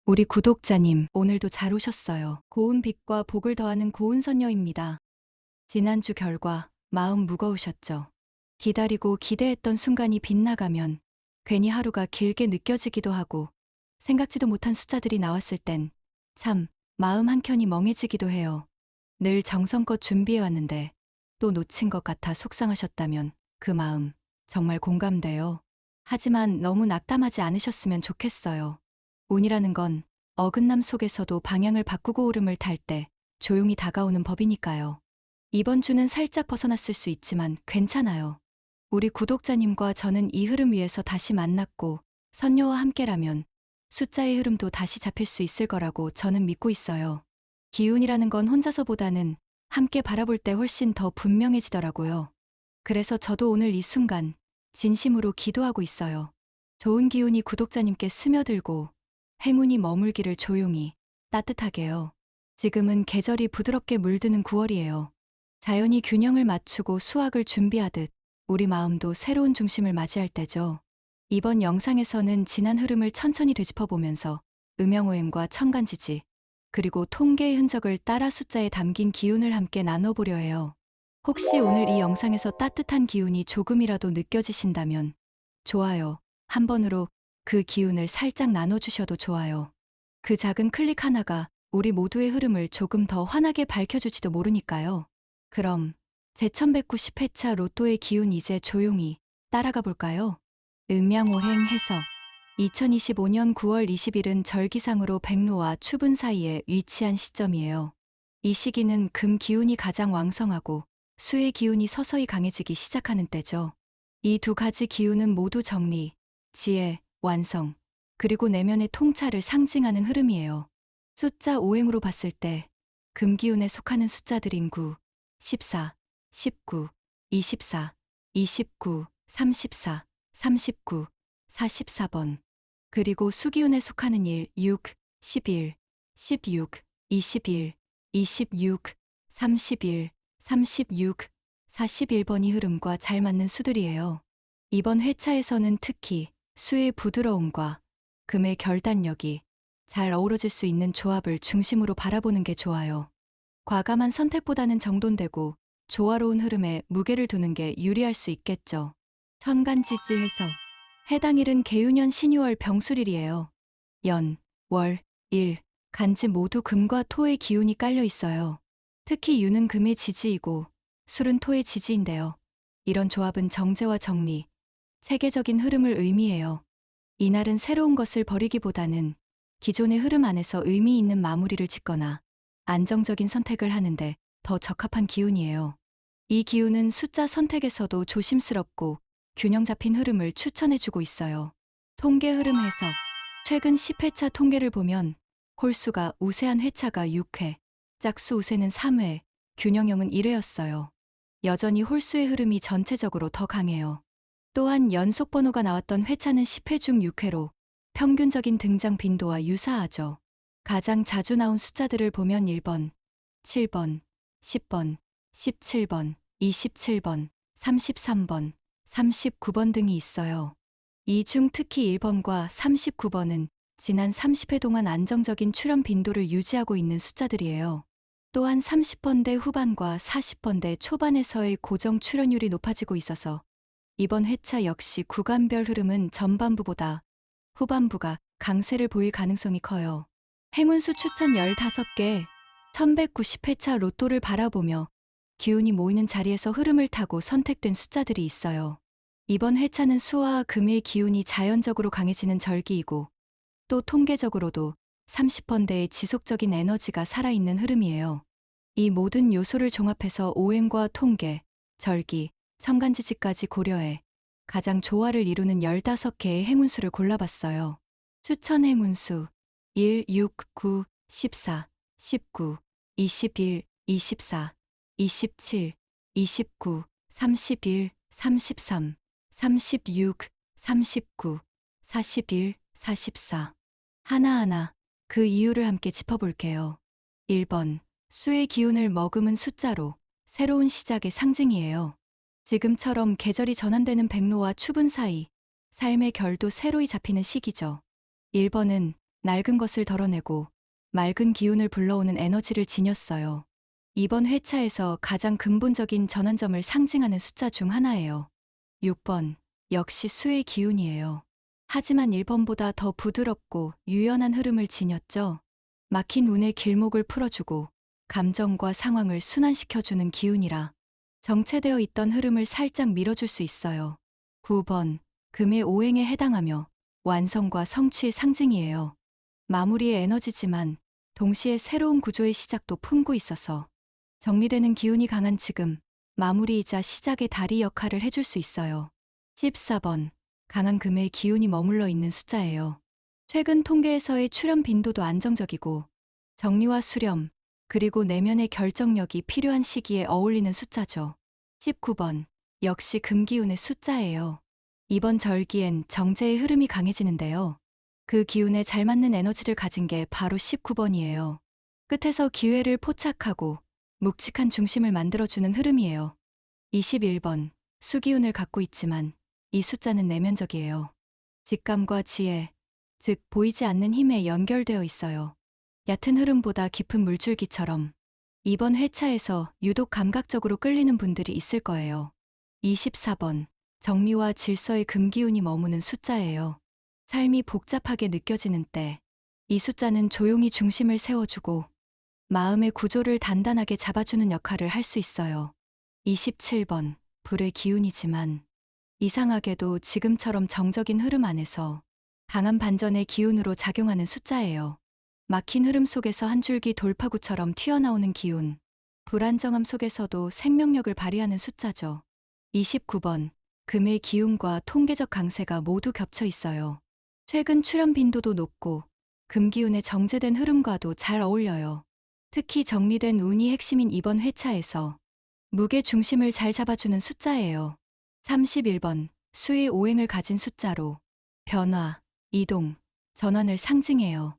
우리 구독자님, 오늘도 잘 오셨어요. 고운 빛과 복을 더하는 고운 선녀입니다. 지난주 결과, 마음 무거우셨죠? 기다리고 기대했던 순간이 빗나가면 괜히 하루가 길게 느껴지기도 하고 생각지도 못한 숫자들이 나왔을 땐 참 마음 한켠이 멍해지기도 해요. 늘 정성껏 준비해왔는데 또 놓친 것 같아 속상하셨다면 그 마음 정말 공감돼요. 하지만 너무 낙담하지 않으셨으면 좋겠어요. 운이라는 건 어긋남 속에서도 방향을 바꾸고 오름을 탈 때 조용히 다가오는 법이니까요. 이번 주는 살짝 벗어났을 수 있지만 괜찮아요. 우리 구독자님과 저는 이 흐름 위에서 다시 만났고 선녀와 함께라면 숫자의 흐름도 다시 잡힐 수 있을 거라고 저는 믿고 있어요. 기운이라는 건 혼자서보다는 함께 바라볼 때 훨씬 더 분명해지더라고요. 그래서 저도 오늘 이 순간 진심으로 기도하고 있어요. 좋은 기운이 구독자님께 스며들고 행운이 머물기를 조용히 따뜻하게요. 지금은 계절이 부드럽게 물드는 9월이에요. 자연이 균형을 맞추고 수확을 준비하듯 우리 마음도 새로운 중심을 맞이할 때죠. 이번 영상에서는 지난 흐름을 천천히 되짚어보면서 음영오행과 천간지지, 그리고 통계의 흔적을 따라 숫자에 담긴 기운을 함께 나눠보려 해요. 혹시 오늘 이 영상에서 따뜻한 기운이 조금이라도 느껴지신다면 좋아요 한 번으로 그 기운을 살짝 나눠주셔도 좋아요. 그 작은 클릭 하나가 우리 모두의 흐름을 조금 더 환하게 밝혀줄지도 모르니까요. 그럼 제1190회차 로또의 기운 이제 조용히 따라가 볼까요? 음양오행 해석 2025년 9월 20일은 절기상으로 백로와 추분 사이에 위치한 시점이에요. 이 시기는 금 기운이 가장 왕성하고 수의 기운이 서서히 강해지기 시작하는 때죠. 이 두 가지 기운은 모두 정리, 지혜, 완성, 그리고 내면의 통찰을 상징하는 흐름이에요. 숫자 오행으로 봤을 때 금기운에 속하는 숫자들인 9, 14, 19, 24, 29, 34, 39, 44번, 그리고 수기운에 속하는 1, 6, 11, 16, 21, 26, 31, 36, 41번이 흐름과 잘 맞는 수들이에요. 이번 회차에서는 특히 수의 부드러움과 금의 결단력이 잘 어우러질 수 있는 조합을 중심으로 바라보는 게 좋아요. 과감한 선택보다는 정돈되고 조화로운 흐름에 무게를 두는 게 유리할 수 있겠죠. 천간지지 해석. 해당 일은 개유년 신유월 병술일이에요. 연, 월, 일, 간지 모두 금과 토의 기운이 깔려 있어요. 특히 유는 금의 지지이고 술은 토의 지지인데요. 이런 조합은 정제와 정리, 체계적인 흐름을 의미해요. 이날은 새로운 것을 버리기보다는 기존의 흐름 안에서 의미 있는 마무리를 짓거나 안정적인 선택을 하는데 더 적합한 기운이에요. 이 기운은 숫자 선택에서도 조심스럽고 균형 잡힌 흐름을 추천해주고 있어요. 통계 흐름 해석. 최근 10회차 통계를 보면 홀수가 우세한 회차가 6회, 짝수 우세는 3회, 균형형은 1회였어요. 여전히 홀수의 흐름이 전체적으로 더 강해요. 또한 연속 번호가 나왔던 회차는 10회 중 6회로 평균적인 등장 빈도와 유사하죠. 가장 자주 나온 숫자들을 보면 1번, 7번, 10번, 17번, 27번, 33번, 39번 등이 있어요. 이 중 특히 1번과 39번은 지난 30회 동안 안정적인 출현 빈도를 유지하고 있는 숫자들이에요. 또한 30번대 후반과 40번대 초반에서의 고정 출현율이 높아지고 있어서 이번 회차 역시 구간별 흐름은 전반부보다 후반부가 강세를 보일 가능성이 커요. 행운수 추천 15개, 1190회차 로또를 바라보며 기운이 모이는 자리에서 흐름을 타고 선택된 숫자들이 있어요. 이번 회차는 수와 금의 기운이 자연적으로 강해지는 절기이고 또 통계적으로도 30번대의 지속적인 에너지가 살아있는 흐름이에요. 이 모든 요소를 종합해서 오행과 통계, 절기, 천간지지까지 고려해 가장 조화를 이루는 15개의 행운수를 골라봤어요. 추천 행운수 1, 6, 9, 14, 19, 21, 24, 27, 29, 31, 33, 36, 39, 41, 44. 하나하나 그 이유를 함께 짚어볼게요. 1번. 수의 기운을 머금은 숫자로 새로운 시작의 상징이에요. 지금처럼 계절이 전환되는 백로와 추분 사이, 삶의 결도 새로이 잡히는 시기죠. 1번은 낡은 것을 덜어내고 맑은 기운을 불러오는 에너지를 지녔어요. 이번 회차에서 가장 근본적인 전환점을 상징하는 숫자 중 하나예요. 6번. 역시 수의 기운이에요. 하지만 1번보다 더 부드럽고 유연한 흐름을 지녔죠. 막힌 운의 길목을 풀어주고 감정과 상황을 순환시켜주는 기운이라 정체되어 있던 흐름을 살짝 밀어줄 수 있어요. 9번. 금의 오행에 해당하며 완성과 성취의 상징이에요. 마무리의 에너지지만 동시에 새로운 구조의 시작도 품고 있어서 정리되는 기운이 강한 지금, 마무리이자 시작의 다리 역할을 해줄 수 있어요. 14번. 강한 금의 기운이 머물러 있는 숫자예요. 최근 통계에서의 출현 빈도도 안정적이고 정리와 수렴, 그리고 내면의 결정력이 필요한 시기에 어울리는 숫자죠. 19번. 역시 금기운의 숫자예요. 이번 절기엔 정제의 흐름이 강해지는데요. 그 기운에 잘 맞는 에너지를 가진 게 바로 19번이에요. 끝에서 기회를 포착하고 묵직한 중심을 만들어주는 흐름이에요. 21번. 수기운을 갖고 있지만 이 숫자는 내면적이에요. 직감과 지혜, 즉 보이지 않는 힘에 연결되어 있어요. 얕은 흐름보다 깊은 물줄기처럼 이번 회차에서 유독 감각적으로 끌리는 분들이 있을 거예요. 24번. 정리와 질서의 금기운이 머무는 숫자예요. 삶이 복잡하게 느껴지는 때, 이 숫자는 조용히 중심을 세워주고 마음의 구조를 단단하게 잡아주는 역할을 할 수 있어요. 27번. 불의 기운이지만 이상하게도 지금처럼 정적인 흐름 안에서 강한 반전의 기운으로 작용하는 숫자예요. 막힌 흐름 속에서 한 줄기 돌파구처럼 튀어나오는 기운, 불안정함 속에서도 생명력을 발휘하는 숫자죠. 29번. 금의 기운과 통계적 강세가 모두 겹쳐 있어요. 최근 출현 빈도도 높고 금기운의 정제된 흐름과도 잘 어울려요. 특히 정리된 운이 핵심인 이번 회차에서 무게 중심을 잘 잡아주는 숫자예요. 31번. 수의 오행을 가진 숫자로 변화, 이동, 전환을 상징해요.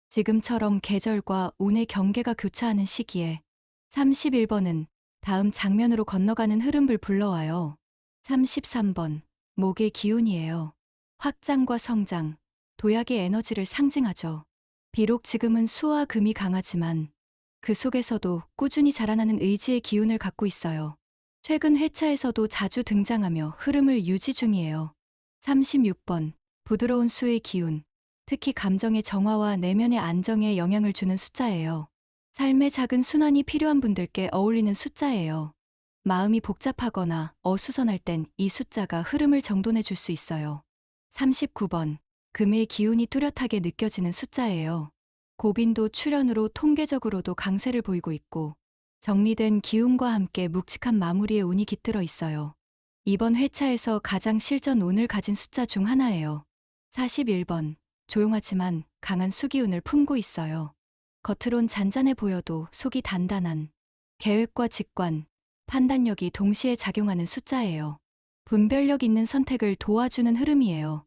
지금처럼 계절과 운의 경계가 교차하는 시기에 31번은 다음 장면으로 건너가는 흐름을 불러와요. 33번. 목의 기운이에요. 확장과 성장, 도약의 에너지를 상징하죠. 비록 지금은 수와 금이 강하지만 그 속에서도 꾸준히 자라나는 의지의 기운을 갖고 있어요. 최근 회차에서도 자주 등장하며 흐름을 유지 중이에요. 36번. 부드러운 수의 기운, 특히 감정의 정화와 내면의 안정에 영향을 주는 숫자예요. 삶의 작은 순환이 필요한 분들께 어울리는 숫자예요. 마음이 복잡하거나 어수선할 땐 이 숫자가 흐름을 정돈해 줄 수 있어요. 39번. 금의 기운이 뚜렷하게 느껴지는 숫자예요. 고빈도 출현으로 통계적으로도 강세를 보이고 있고 정리된 기운과 함께 묵직한 마무리의 운이 깃들어 있어요. 이번 회차에서 가장 실전 운을 가진 숫자 중 하나예요. 41번. 조용하지만 강한 수기운을 품고 있어요. 겉으론 잔잔해 보여도 속이 단단한 계획과 직관, 판단력이 동시에 작용하는 숫자예요. 분별력 있는 선택을 도와주는 흐름이에요.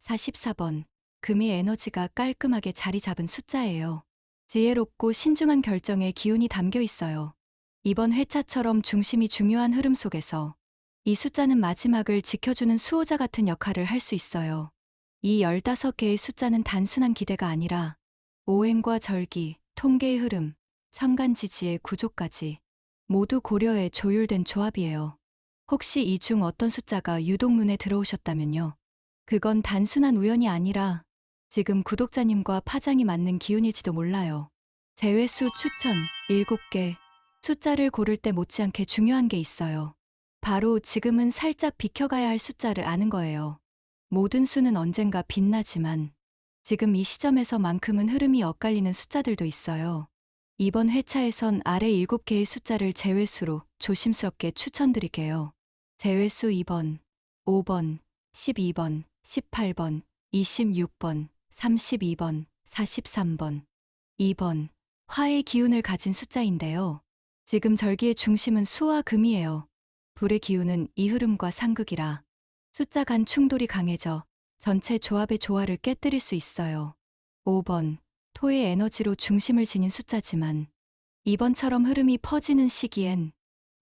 44번. 금의 에너지가 깔끔하게 자리 잡은 숫자예요. 지혜롭고 신중한 결정에 기운이 담겨 있어요. 이번 회차처럼 중심이 중요한 흐름 속에서 이 숫자는 마지막을 지켜주는 수호자 같은 역할을 할 수 있어요. 이 15개의 숫자는 단순한 기대가 아니라 오행과 절기, 통계의 흐름, 천간지지의 구조까지 모두 고려해 조율된 조합이에요. 혹시 이 중 어떤 숫자가 유독 눈에 들어오셨다면요? 그건 단순한 우연이 아니라 지금 구독자님과 파장이 맞는 기운일지도 몰라요. 제외수 추천 7개. 숫자를 고를 때 못지않게 중요한 게 있어요. 바로 지금은 살짝 비켜가야 할 숫자를 아는 거예요. 모든 수는 언젠가 빛나지만 지금 이 시점에서만큼은 흐름이 엇갈리는 숫자들도 있어요. 이번 회차에선 아래 7개의 숫자를 제외수로 조심스럽게 추천드릴게요. 제외수 2번, 5번, 12번, 18번, 26번, 32번, 43번, 2번. 화의 기운을 가진 숫자인데요. 지금 절기의 중심은 수와 금이에요. 불의 기운은 이 흐름과 상극이라 숫자 간 충돌이 강해져 전체 조합의 조화를 깨뜨릴 수 있어요. 5번. 토의 에너지로 중심을 지닌 숫자지만 이번처럼 흐름이 퍼지는 시기엔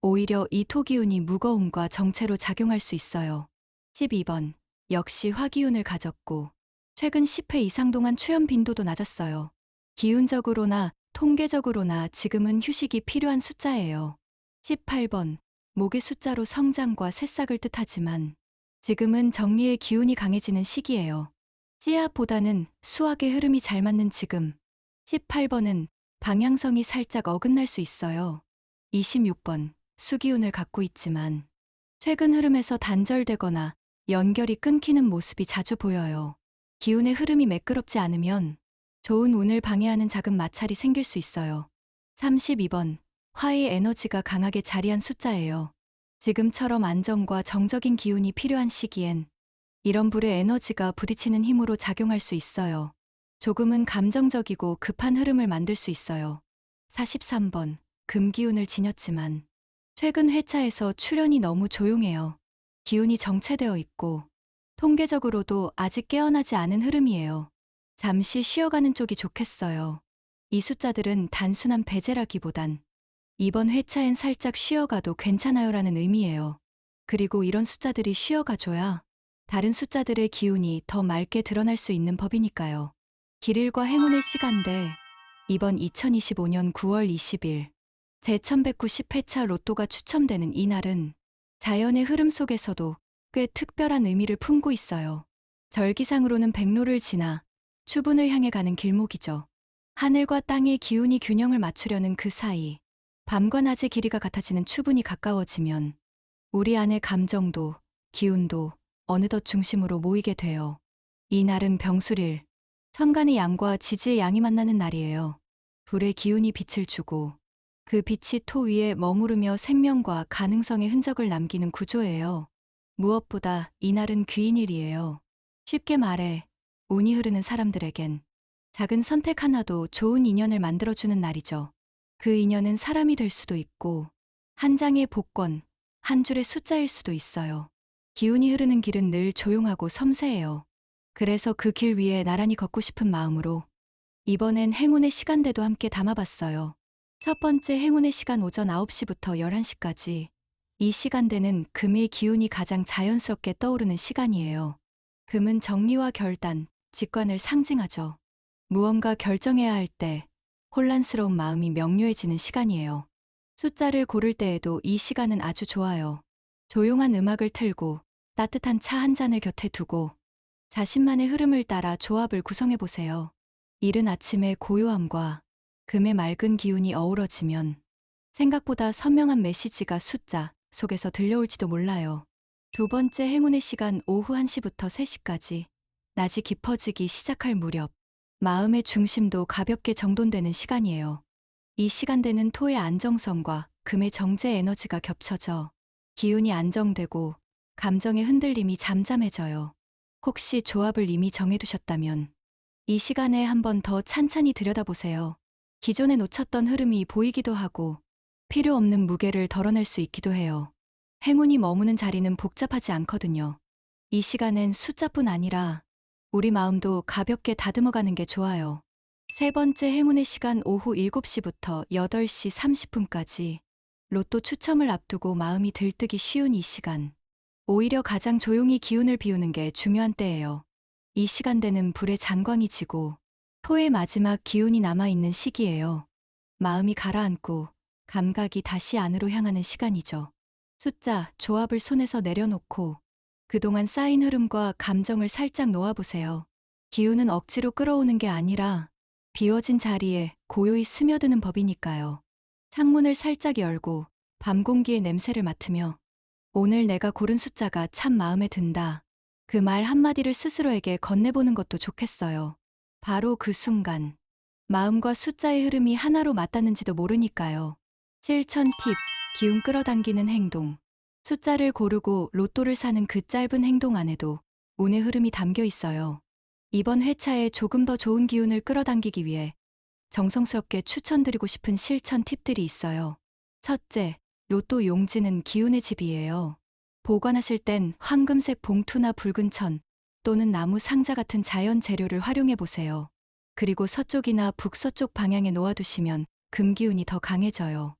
오히려 이 토기운이 무거움과 정체로 작용할 수 있어요. 12번. 역시 화기운을 가졌고 최근 10회 이상 동안 출연 빈도도 낮았어요. 기운적으로나 통계적으로나 지금은 휴식이 필요한 숫자예요. 18번. 목의 숫자로 성장과 새싹을 뜻하지만 지금은 정리의 기운이 강해지는 시기예요. 씨앗보다는 수학의 흐름이 잘 맞는 지금. 18번은 방향성이 살짝 어긋날 수 있어요. 26번. 수기운을 갖고 있지만 최근 흐름에서 단절되거나 연결이 끊기는 모습이 자주 보여요. 기운의 흐름이 매끄럽지 않으면 좋은 운을 방해하는 작은 마찰이 생길 수 있어요. 32번. 화의 에너지가 강하게 자리한 숫자예요. 지금처럼 안정과 정적인 기운이 필요한 시기엔 이런 불의 에너지가 부딪히는 힘으로 작용할 수 있어요. 조금은 감정적이고 급한 흐름을 만들 수 있어요. 43번. 금기운을 지녔지만 최근 회차에서 출연이 너무 조용해요. 기운이 정체되어 있고 통계적으로도 아직 깨어나지 않은 흐름이에요. 잠시 쉬어가는 쪽이 좋겠어요. 이 숫자들은 단순한 배제라기보단 이번 회차엔 살짝 쉬어가도 괜찮아요라는 의미예요. 그리고 이런 숫자들이 쉬어가줘야 다른 숫자들의 기운이 더 맑게 드러날 수 있는 법이니까요. 길일과 행운의 시간대. 이번 2025년 9월 20일 제1190회차 로또가 추첨되는 이날은 자연의 흐름 속에서도 꽤 특별한 의미를 품고 있어요. 절기상으로는 백로를 지나 추분을 향해 가는 길목이죠. 하늘과 땅의 기운이 균형을 맞추려는 그 사이 밤과 낮의 길이가 같아지는 추분이 가까워지면 우리 안의 감정도 기운도 어느덧 중심으로 모이게 돼요. 이 날은 병술일, 천간의 양과 지지의 양이 만나는 날이에요. 불의 기운이 빛을 주고 그 빛이 토 위에 머무르며 생명과 가능성의 흔적을 남기는 구조예요. 무엇보다 이날은 귀인일이에요. 쉽게 말해 운이 흐르는 사람들에겐 작은 선택 하나도 좋은 인연을 만들어주는 날이죠. 그 인연은 사람이 될 수도 있고 한 장의 복권, 한 줄의 숫자일 수도 있어요. 기운이 흐르는 길은 늘 조용하고 섬세해요. 그래서 그 길 위에 나란히 걷고 싶은 마음으로 이번엔 행운의 시간대도 함께 담아봤어요. 첫 번째 행운의 시간 오전 9시부터 11시까지. 이 시간대는 금의 기운이 가장 자연스럽게 떠오르는 시간이에요. 금은 정리와 결단, 직관을 상징하죠. 무언가 결정해야 할 때 혼란스러운 마음이 명료해지는 시간이에요. 숫자를 고를 때에도 이 시간은 아주 좋아요. 조용한 음악을 틀고 따뜻한 차 한 잔을 곁에 두고 자신만의 흐름을 따라 조합을 구성해 보세요. 이른 아침의 고요함과 금의 맑은 기운이 어우러지면 생각보다 선명한 메시지가 숫자 속에서 들려올지도 몰라요. 두 번째 행운의 시간 오후 1시부터 3시까지. 낮이 깊어지기 시작할 무렵 마음의 중심도 가볍게 정돈되는 시간이에요. 이 시간대는 토의 안정성과 금의 정제 에너지가 겹쳐져 기운이 안정되고 감정의 흔들림이 잠잠해져요. 혹시 조합을 이미 정해두셨다면 이 시간에 한 번 더 찬찬히 들여다보세요. 기존에 놓쳤던 흐름이 보이기도 하고 필요 없는 무게를 덜어낼 수 있기도 해요. 행운이 머무는 자리는 복잡하지 않거든요. 이 시간엔 숫자뿐 아니라 우리 마음도 가볍게 다듬어가는 게 좋아요. 세 번째 행운의 시간 오후 7시부터 8시 30분까지. 로또 추첨을 앞두고 마음이 들뜨기 쉬운 이 시간. 오히려 가장 조용히 기운을 비우는 게 중요한 때예요. 이 시간대는 불의 잔광이 지고 토의 마지막 기운이 남아있는 시기예요. 마음이 가라앉고 감각이 다시 안으로 향하는 시간이죠. 숫자, 조합을 손에서 내려놓고 그동안 쌓인 흐름과 감정을 살짝 놓아보세요. 기운은 억지로 끌어오는 게 아니라 비워진 자리에 고요히 스며드는 법이니까요. 창문을 살짝 열고 밤 공기의 냄새를 맡으며 오늘 내가 고른 숫자가 참 마음에 든다. 그 말 한마디를 스스로에게 건네보는 것도 좋겠어요. 바로 그 순간 마음과 숫자의 흐름이 하나로 맞닿는지도 모르니까요. 실천 팁, 기운 끌어당기는 행동. 숫자를 고르고 로또를 사는 그 짧은 행동 안에도 운의 흐름이 담겨 있어요. 이번 회차에 조금 더 좋은 기운을 끌어당기기 위해 정성스럽게 추천드리고 싶은 실천 팁들이 있어요. 첫째, 로또 용지는 기운의 집이에요. 보관하실 땐 황금색 봉투나 붉은 천 또는 나무 상자 같은 자연 재료를 활용해 보세요. 그리고 서쪽이나 북서쪽 방향에 놓아두시면 금기운이 더 강해져요.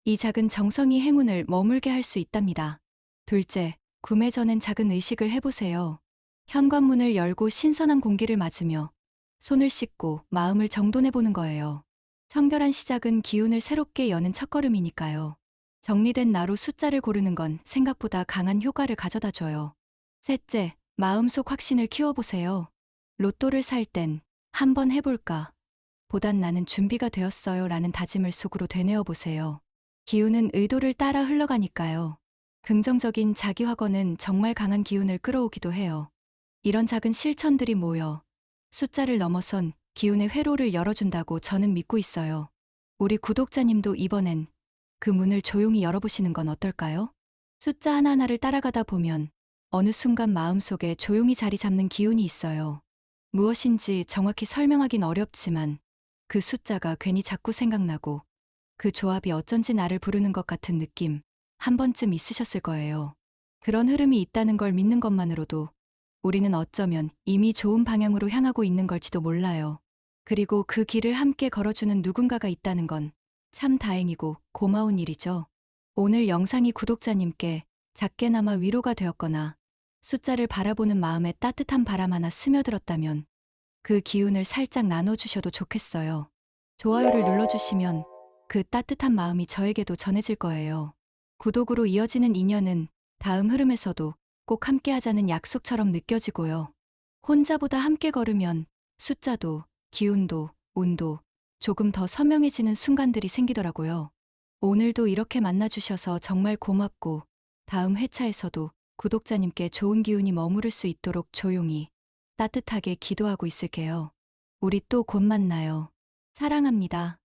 이 작은 정성이 행운을 머물게 할 수 있답니다. 둘째, 구매 전엔 작은 의식을 해보세요. 현관문을 열고 신선한 공기를 맞으며 손을 씻고 마음을 정돈해보는 거예요. 청결한 시작은 기운을 새롭게 여는 첫걸음이니까요. 정리된 나로 숫자를 고르는 건 생각보다 강한 효과를 가져다 줘요. 셋째, 마음속 확신을 키워보세요. 로또를 살 땐 한번 해볼까? 보단 나는 준비가 되었어요 라는 다짐을 속으로 되뇌어 보세요. 기운은 의도를 따라 흘러가니까요. 긍정적인 자기 확언은 정말 강한 기운을 끌어오기도 해요. 이런 작은 실천들이 모여 숫자를 넘어선 기운의 회로를 열어준다고 저는 믿고 있어요. 우리 구독자님도 이번엔 그 문을 조용히 열어보시는 건 어떨까요? 숫자 하나하나를 따라가다 보면 어느 순간 마음속에 조용히 자리 잡는 기운이 있어요. 무엇인지 정확히 설명하긴 어렵지만 그 숫자가 괜히 자꾸 생각나고 그 조합이 어쩐지 나를 부르는 것 같은 느낌 한 번쯤 있으셨을 거예요. 그런 흐름이 있다는 걸 믿는 것만으로도 우리는 어쩌면 이미 좋은 방향으로 향하고 있는 걸지도 몰라요. 그리고 그 길을 함께 걸어주는 누군가가 있다는 건 참 다행이고 고마운 일이죠. 오늘 영상이 구독자님께 작게나마 위로가 되었거나 숫자를 바라보는 마음에 따뜻한 바람 하나 스며들었다면 그 기운을 살짝 나눠주셔도 좋겠어요. 좋아요를 눌러주시면 그 따뜻한 마음이 저에게도 전해질 거예요. 구독으로 이어지는 인연은 다음 흐름에서도 꼭 함께 하자는 약속처럼 느껴지고요. 혼자보다 함께 걸으면 숫자도, 기운도, 운도 조금 더 선명해지는 순간들이 생기더라고요. 오늘도 이렇게 만나주셔서 정말 고맙고 다음 회차에서도 구독자님께 좋은 기운이 머무를 수 있도록 조용히 따뜻하게 기도하고 있을게요. 우리 또 곧 만나요. 사랑합니다.